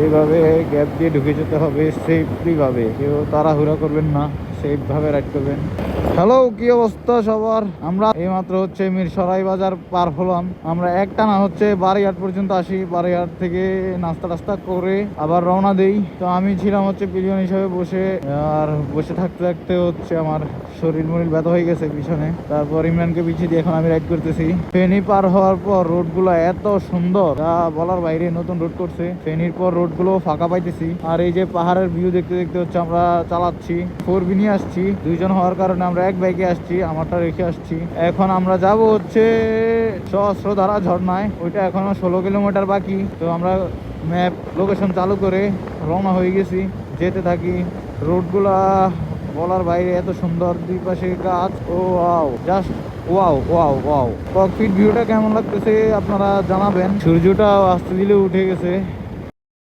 এইভাবে গ্যাপ দিয়ে ঢুকে যেতে হবে সেফলি ভাবে, কেউ তাড়াহুড়া করবেন না, সেফ ভাবে রাইড করবেন। হ্যালো, কি অবস্থা সবার? আমরা এইমাত্র হচ্ছে মিরসরাই বাজার পার হলাম। আমরা একটানা হচ্ছে বারৈহাট পর্যন্ত আসি, বারৈহাট থেকে নাস্তা টাস্তা করে আবার রওনা দেই। তো আমি ছিলাম হচ্ছে পিলিয়ন হিসাবে বসে, আর বসে থাকতে থাকতে হচ্ছে আমার শরীর মরির ব্যথা হয়ে গেছে পিছনে। তারপর ইমরানকে পিছিয়ে দিয়ে এখন আমি রাইড করতেছি। ফেনী পার হওয়ার পর রোডগুলো এত সুন্দর, যা বলার বাইরে। নতুন রোড করছে, ফেনীর পর রোডগুলো ফাঁকা পাইতেছি। আর এই যে পাহাড়ের ভিউ দেখতে দেখতে হচ্ছে আমরা চালাচ্ছি। 4B নিয়ে আসছি, দুইজন হওয়ার কারণে আমরা এক বাইকে আসছি, আমারটা রেখে আসছি। এখন আমরা যাব হচ্ছে সহস্রধারা ঝর্ণায়, ওইটা এখনো 16 কিলোমিটার বাকি। তো আমরা ম্যাপ লোকেশন চালু করে রওনা হয়ে গেছি, যেতে থাকি। রোডগুলা বলার বাইরে এত সুন্দর, দুই পাশে গাছ। Oh wow, just wow wow wow. Cockpit ভিউটা কেমন লাগতেছে আপনারা জানাবেন। সূর্যটা আস্তে দিলে উঠে গেছে।